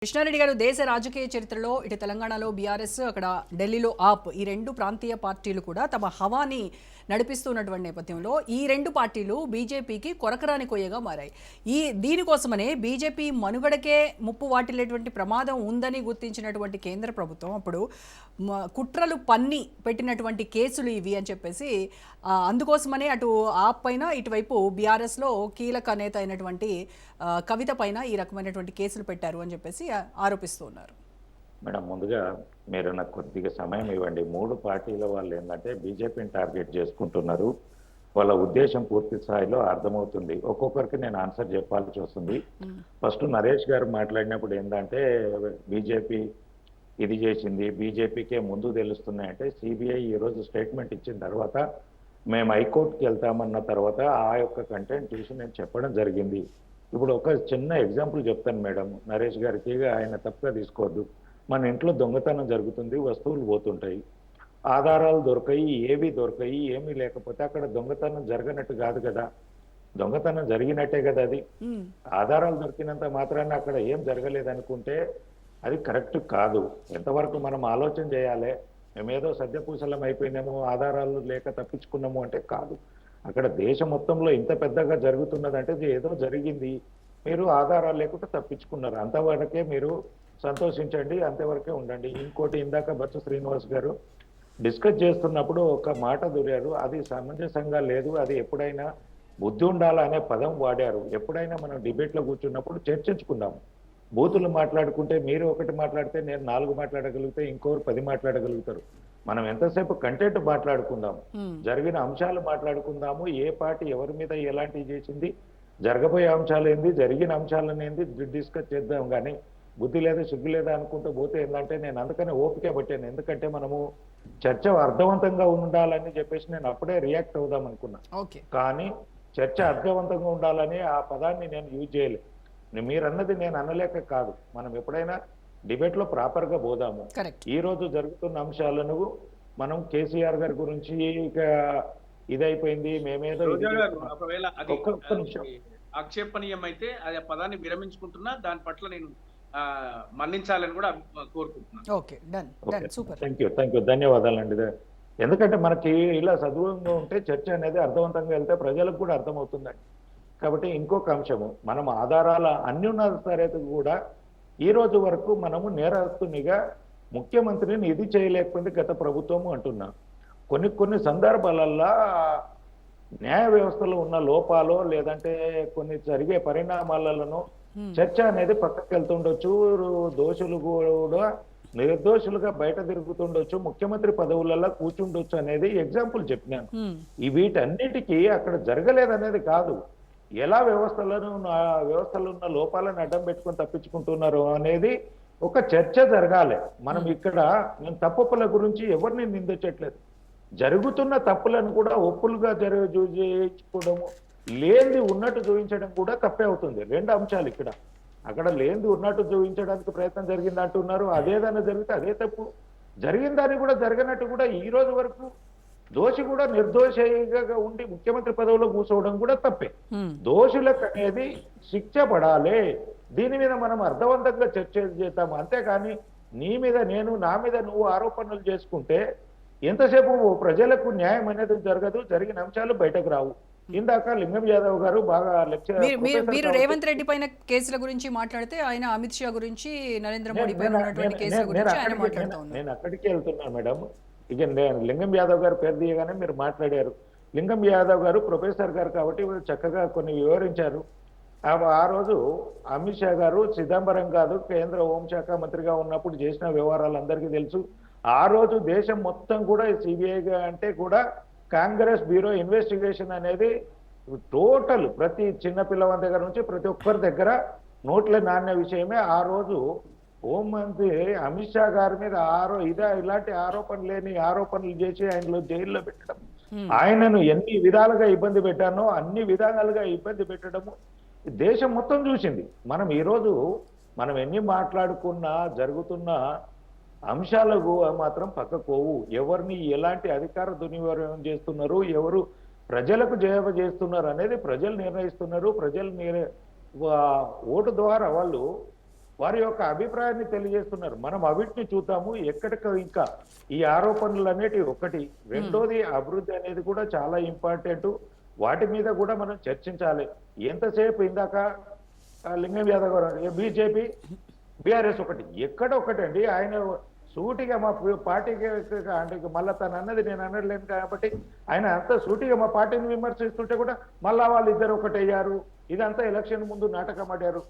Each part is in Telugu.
కృష్ణారెడ్డి గారు దేశ రాజకీయ చరిత్రలో ఇటు తెలంగాణలో బీఆర్ఎస్ అక్కడ ఢిల్లీలో ఆప్ ఈ రెండు ప్రాంతీయ పార్టీలు కూడా తమ హవాని నడిపిస్తున్నటువంటి నేపథ్యంలో ఈ రెండు పార్టీలు బీజేపీకి కొరకరాని కొయ్యగా మారాయి. దీనికోసమనే బీజేపీ మనుగడకే ముప్పు వాటిల్లేటువంటి ప్రమాదం ఉందని గుర్తించినటువంటి కేంద్ర ప్రభుత్వం అప్పుడు కుట్రలు పన్ని పెట్టినటువంటి కేసులు ఇవి అని చెప్పేసి అందుకోసమనే అటు ఆప్ పైన ఇటువైపు బీఆర్ఎస్లో కీలక నేత అయినటువంటి కవిత పైన ఈ రకమైనటువంటి కేసులు పెట్టారు అని చెప్పేసి ఆరోపిస్తూ ఉన్నారు. మేడం, ముందుగా మీరు నాకు కొద్దిగా సమయం ఇవ్వండి. మూడు పార్టీల వాళ్ళు ఏంటంటే బీజేపీని టార్గెట్ చేసుకుంటున్నారు. వాళ్ళ ఉద్దేశం పూర్తి స్థాయిలో అర్థమవుతుంది. ఒక్కొక్కరికి నేను ఆన్సర్ చెప్పాల్సి వస్తుంది. ఫస్ట్ నరేష్ గారు మాట్లాడినప్పుడు ఏంటంటే బీజేపీ ఇది చేసింది, బీజేపీకే ముందు తెలుస్తున్నాయంటే సిబిఐ ఈరోజు స్టేట్మెంట్ ఇచ్చిన తర్వాత మేము హైకోర్టుకి వెళ్తామన్న తర్వాత ఆ యొక్క కంటెంట్ చూసి నేను చెప్పడం జరిగింది. ఇప్పుడు ఒక చిన్న ఎగ్జాంపుల్ చెప్తాను మేడం, నరేష్ గారికి ఆయన తప్పుగా తీసుకోవద్దు. మన ఇంట్లో దొంగతనం జరుగుతుంది, వస్తువులు పోతుంటాయి, ఆధారాలు దొరకాయి, ఏవి దొరకాయి, ఏమీ లేకపోతే అక్కడ దొంగతనం జరగనట్టు కాదు కదా, దొంగతనం జరిగినట్టే కదా. అది ఆధారాలు దొరికినంత మాత్రాన అక్కడ ఏం జరగలేదు అనుకుంటే అది కరెక్ట్ కాదు. ఎంతవరకు మనం ఆలోచన చేయాలి. మేమేదో సద్యపూసలం అయిపోయినాము, ఆధారాలు లేక తప్పించుకున్నాము అంటే కాదు. అక్కడ దేశం మొత్తంలో ఇంత పెద్దగా జరుగుతున్నదంటే ఏదో జరిగింది, మీరు ఆధారాలు లేకుండా తప్పించుకున్నారు, అంతవరకే మీరు సంతోషించండి, అంతవరకే ఉండండి. ఇంకోటి, ఇందాక బొత్స శ్రీనివాస్ గారు డిస్కస్ చేస్తున్నప్పుడు ఒక మాట దూరారు, అది సమంజసంగా లేదు. అది ఎప్పుడైనా బుద్ధి ఉండాలా అనే పదం వాడారు. ఎప్పుడైనా మనం డిబేట్లో కూర్చున్నప్పుడు చర్చించుకుందాం. బూతులు మాట్లాడుకుంటే మీరు ఒకటి మాట్లాడితే నేను 4 మాట్లాడగలిగితే ఇంకోరు 10 మాట్లాడగలుగుతారు. మనం ఎంతసేపు కంటెంట్ మాట్లాడుకుందాం, జరిగిన అంశాలు మాట్లాడుకుందాము. ఏ పార్టీ ఎవరి మీద ఎలాంటివి చేసింది, జరగబోయే అంశాలు ఏంది, జరిగిన అంశాలను ఏంది డిస్కస్ చేద్దాం. కానీ బుద్ధి లేదా సిగ్గు లేదా అనుకుంటూ పోతే ఏంటంటే నేను అందుకనే ఓపిక పట్టాను. ఎందుకంటే మనము చర్చ అర్థవంతంగా ఉండాలని చెప్పేసి నేను అప్పుడే రియాక్ట్ అవుదాం అనుకున్నా. కానీ చర్చ అర్థవంతంగా ఉండాలని ఆ పదాన్ని నేను యూజ్ చేయలేదు. మీరు అన్నది నేను అనలేక కాదు. మనం ఎప్పుడైనా డిబేట్ లో ప్రాపర్ గా పోదాము. ఈ రోజు జరుగుతున్న అంశాలను మనం కేసీఆర్ గారి గురించి ఇక ఇదైపోయింది, మేమేదో ఒకవేళ ఆక్షేపణీయం అయితే ఆ పదాన్ని విరమించుకుంటున్నా, దాని పట్ల నేను మన్నించాలని కూడా కోరుకుంటున్నాను. థ్యాంక్ యూ, ధన్యవాదాలండి. ఎందుకంటే మనకి ఇలా సద్గుణంగా ఉంటే చర్చ అనేది అర్థవంతంగా వెళ్తే ప్రజలకు కూడా అర్థమవుతుందండి. కాబట్టి ఇంకొక అంశము, మనం ఆధారాల అన్యున్నత సరే కూడా ఈ రోజు వరకు మనము నేరస్తునిగా ముఖ్యమంత్రిని ఇది చేయలేకపోయింది గత ప్రభుత్వము అంటున్నాం. కొన్ని సందర్భాలల్లో న్యాయ వ్యవస్థలో ఉన్న లోపాలు లేదంటే కొన్ని జరిగే పరిణామాలను చర్చ అనేది పక్కకి వెళ్తుండొచ్చు. దోషులు కూడా నిర్దోషులుగా బయట తిరుగుతుండొచ్చు, ముఖ్యమంత్రి పదవులలో కూర్చుండొచ్చు అనేది ఎగ్జాంపుల్ చెప్పినాను. ఈ వీటన్నిటికీ అక్కడ జరగలేదనేది కాదు, ఎలా వ్యవస్థలో ఉన్న లోపాలను అడ్డం పెట్టుకొని తప్పించుకుంటున్నారు అనేది ఒక చర్చ జరగాలి. మనం ఇక్కడ నేను తప్పుల గురించి ఎవరిని నిందించట్లేదు, జరుగుతున్న తప్పులను కూడా ఒప్పులుగా చేయించుకోవడము, లేనిది ఉన్నట్టు చూపించడం కూడా తప్పే అవుతుంది. రెండు అంశాలు ఇక్కడ. అక్కడ లేనిది ఉన్నట్టు చూపించడానికి ప్రయత్నం జరిగింది అంటున్నారు, అదేదైనా జరిగితే అదే తప్పు, జరిగిందని కూడా జరగనట్టు కూడా ఈ రోజు వరకు దోషి కూడా నిర్దోషిగా ఉండి ముఖ్యమంత్రి పదవిలో కూర్చోవడం కూడా తప్పే. దోషులకు అనేది శిక్ష పడాలి. దీని మీద మనం అర్థవంతంగా చర్చ చేద్దాము. అంతేకాని నీ మీద నేను, నా మీద నువ్వు ఆరోపణలు చేసుకుంటే ఎంతసేపు ప్రజలకు న్యాయం అనేది జరగదు, జరిగిన అంశాలు బయటకు రావు. ఇందాక లింగం యాదవ్ గారు బాగా లెక్చర్, మీరు రేవంత్ రెడ్డి పైన కేసుల గురించి మాట్లాడితే ఆయన అమిత్ షా గురించి, నరేంద్ర మోడీ పైన ఉన్నటువంటి కేసుల గురించి ఆయన మాట్లాడుతూ ఉన్నారు. నేను అక్కడికి వెళ్తున్నాను మేడం. ఇక లింగం యాదవ్ గారు పేరు తీయగానే మీరు మాట్లాడారు. లింగం యాదవ్ గారు ప్రొఫెసర్ గారు కాబట్టి చక్కగా కొన్ని వివరించారు. ఆ రోజు అమిత్ షా గారు చిదంబరం కాదు, కేంద్ర హోంశాఖ మంత్రిగా ఉన్నప్పుడు చేసిన వ్యవహారాలు అందరికీ తెలుసు. ఆ రోజు దేశం మొత్తం కూడా సిబిఐగా అంటే కూడా కాంగ్రెస్ బ్యూరో ఇన్వెస్టిగేషన్ అనేది టోటల్ ప్రతి చిన్న పిల్లవాడి దగ్గర నుంచి ప్రతి ఒక్కరి దగ్గర నోట్ల నాణ్య విషయమే. ఆ రోజు హోంమంత్రి అమిత్ షా గారి మీద ఇలాంటి ఆరోపణలు చేసి ఆయనలో జైల్లో పెట్టడం, ఆయనను ఎన్ని విధాలుగా ఇబ్బంది పెట్టానో అన్ని విధాలుగా ఇబ్బంది పెట్టడము దేశం మొత్తం చూసింది. మనం ఎన్ని మాట్లాడుకున్నా జరుగుతున్న అంశాలకు మాత్రం పక్కకోవు. ఎవరిని ఎలాంటి అధికార దుర్వినియోగం చేస్తున్నారు, ఎవరు ప్రజలకు సేవ చేస్తున్నారు అనేది ప్రజలు నిర్ణయిస్తున్నారు. ప్రజలు ఓటు ద్వారా వాళ్ళు వారి యొక్క అభిప్రాయాన్ని తెలియజేస్తున్నారు. మనం అవిటిని చూద్దాము. ఎక్కడికి ఇంకా ఈ ఆరోపణలు అనేటివి ఒకటి, రెండోది అభివృద్ధి అనేది కూడా చాలా ఇంపార్టెంట్. వాటి మీద కూడా మనం చర్చించాలి. ఎంతసేపు ఇందాక లింగం యాదవ్ గారు బీజేపీ బీఆర్ఎస్ ఒకటి, ఎక్కడ ఒకటండి. ఆయన సూటిగా మా పార్టీకి అంటే మళ్ళా తను అన్నది నేను అనట్లేను కాబట్టి ఆయన అంత సూటిగా మా పార్టీని విమర్శిస్తుంటే కూడా మళ్ళా వాళ్ళు ఇద్దరు ఒకటయ్యారు. ఇదంతా ఎలక్షన్ ముందు నాటకం ఆడారు.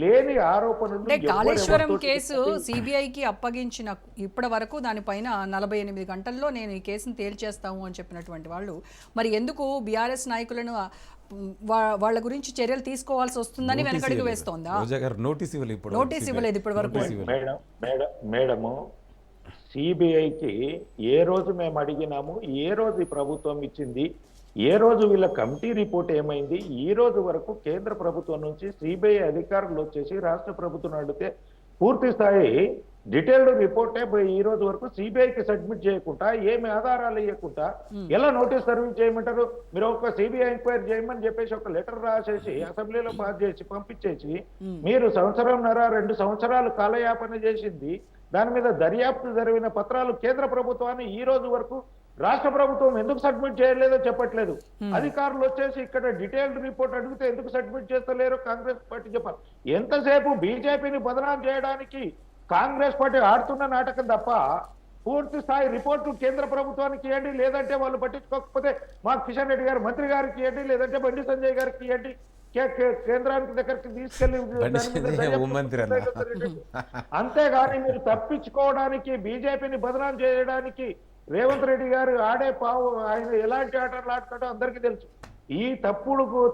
లేని ఆరోపణలు అంటే కాళేశ్వరం కేసు సిబిఐకి అప్పగించిన ఇప్పటి వరకు దానిపైన 48 గంటల్లో నేను ఈ కేసును తేల్చేస్తాము అని చెప్పినటువంటి వాళ్ళు మరి ఎందుకు బీఆర్ఎస్ నాయకులను వాళ్ళ గురించి చర్యలు తీసుకోవాల్సి వస్తుందని వెనకడుగు వేస్తోందా? నోటీస్ ఇవ్వలేదు ఇప్పటి వరకు. మేడము సిబిఐకి ఏ రోజు మేము అడిగినాము, ఏ రోజు ఈ ప్రభుత్వం ఇచ్చింది, ఏ రోజు వీళ్ళ కమిటీ రిపోర్ట్ ఏమైంది, ఈ రోజు వరకు కేంద్ర ప్రభుత్వం నుంచి సిబిఐ అధికారులు వచ్చేసి రాష్ట్ర ప్రభుత్వం అడిగితే పూర్తి స్థాయి డీటెయిల్డ్ రిపోర్టే ఈ రోజు వరకు సిబిఐకి సబ్మిట్ చేయకుండా, ఏమి ఆధారాలు ఇవ్వకుండా ఎలా నోటీస్ సర్వీస్ చేయమంటారు? మీరు ఒక సిబిఐ ఎంక్వైరీ చేయమని చెప్పేసి ఒక లెటర్ రాసేసి అసెంబ్లీలో పాస్ చేసి పంపించేసి మీరు 2 సంవత్సరాలు కాలయాపన చేసింది, దాని మీద దర్యాప్తు జరిగిన పత్రాలు కేంద్ర ప్రభుత్వాన్ని ఈ రోజు వరకు రాష్ట్ర ప్రభుత్వం ఎందుకు సబ్మిట్ చేయలేదో చెప్పట్లేదు. అధికారులు వచ్చేసి ఇక్కడ డీటెయిల్డ్ రిపోర్ట్ అడిగితే ఎందుకు సబ్మిట్ చేస్తలేరు కాంగ్రెస్ పార్టీ చెప్పాలి. ఎంతసేపు బీజేపీని బదనాం చేయడానికి కాంగ్రెస్ పార్టీ ఆడుతున్న నాటకం తప్ప పూర్తి స్థాయి రిపోర్టు కేంద్ర ప్రభుత్వానికి ఇవ్వండి, లేదంటే వాళ్ళు పట్టించుకోకపోతే మా కిషన్ రెడ్డి గారు మంత్రి గారికి ఇవ్వండి, లేదంటే బండి సంజయ్ గారికి ఇవ్వండి, కేంద్రానికి దగ్గరికి తీసుకెళ్లి అంతేగాని మీరు తప్పించుకోవడానికి బీజేపీని బదనాం చేయడానికి రేవంత్ రెడ్డి గారు ఆడే పావు ఆయన ఎలాంటి ఆటలు ఆడతాడో అందరికీ తెలుసు. ఈ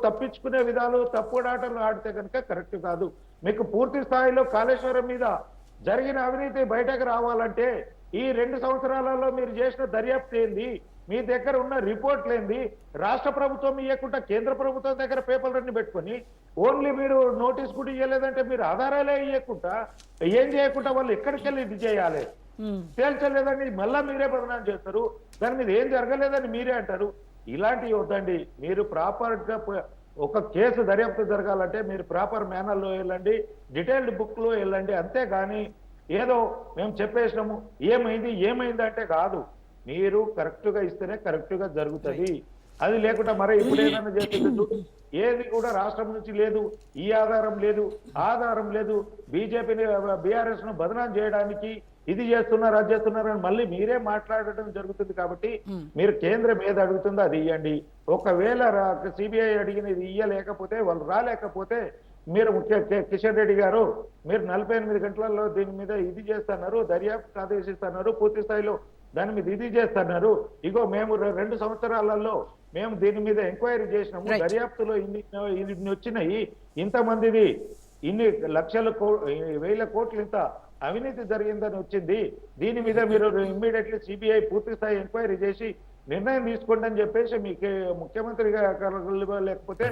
తప్పించుకునే విధాలు తప్పుడు ఆటలు ఆడితే కనుక కరెక్ట్ కాదు. మీకు పూర్తి స్థాయిలో కాళేశ్వరం మీద జరిగిన అవినీతి బయటకు రావాలంటే ఈ 2 సంవత్సరాలలో మీరు చేసిన దర్యాప్తు ఏంది, మీ దగ్గర ఉన్న రిపోర్ట్లు ఏంది, రాష్ట్ర ప్రభుత్వం ఇవ్వకుండా కేంద్ర ప్రభుత్వం దగ్గర పేపర్లన్నీ పెట్టుకొని ఓన్లీ మీరు నోటీస్ కూడా ఇవ్వలేదంటే మీరు ఆధారాలే ఇవ్వకుండా ఏం చేయకుండా వాళ్ళు ఎక్కడికి వెళ్ళి ఇది చేయాలి, తేల్చలేదని మళ్ళా మీరే బదనాం చేస్తారు. దాని మీద ఏం జరగలేదని మీరే అంటారు. ఇలాంటివి వద్దండి. మీరు ప్రాపర్ గా ఒక కేసు దర్యాప్తు జరగాలంటే మీరు ప్రాపర్ మేనర్లో వెళ్ళండి, డీటెయిల్డ్ బుక్ లో వెళ్ళండి. అంతేగాని ఏదో మేము చెప్పేసినాము ఏమైంది అంటే కాదు. మీరు కరెక్ట్ గా ఇస్తేనే కరెక్ట్ గా జరుగుతుంది. అది లేకుండా మరి ఇప్పుడు ఏదైనా చేస్తుంది ఏది కూడా రాష్ట్రం నుంచి లేదు, ఈ ఆధారం లేదు, బీజేపీని బీఆర్ఎస్ ను బదనాం చేయడానికి ఇది చేస్తున్నారు అది చేస్తున్నారు అని మళ్ళీ మీరే మాట్లాడటం జరుగుతుంది. కాబట్టి మీరు కేంద్రం ఏది అడుగుతుందో అది ఇవ్వండి. ఒకవేళ సిబిఐ అడిగినది ఇయ్యలేకపోతే, వాళ్ళు రాలేకపోతే మీరు కిషన్ రెడ్డి గారు మీరు 48 గంటలలో దీని మీద ఇది చేస్తున్నారు, దర్యాప్తు ఆదేశిస్తున్నారు, పూర్తి స్థాయిలో దాని మీద ఇది చేస్తున్నారు. ఇగో మేము 2 సంవత్సరాలలో మేము దీని మీద ఎంక్వైరీ చేసినాము, దర్యాప్తులో ఇన్ని వచ్చినాయి, ఇంతమందిది ఇన్ని లక్షల వేల కోట్లు ఇంత అవినీతి జరిగిందని వచ్చింది, దీని మీద మీరు ఇమ్మీడియట్లీ సిబిఐ పూర్తి స్థాయి ఎంక్వైరీ చేసి నిర్ణయం తీసుకోండి అని చెప్పేసి మీకు ముఖ్యమంత్రి గారు లేకపోతే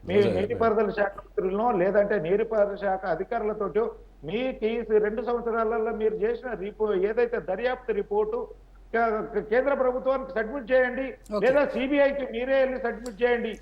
మీ నీటిపారుదల శాఖ మంత్రులను లేదంటే నీటిపారుదల శాఖ అధికారులతో మీకు ఈ 2 సంవత్సరాలలో మీరు చేసిన ఏదైతే దర్యాప్తు రిపోర్టు కేంద్ర ప్రభుత్వానికి సబ్మిట్ చేయండి, లేదా సిబిఐకి మీరే వెళ్ళి సబ్మిట్ చేయండి.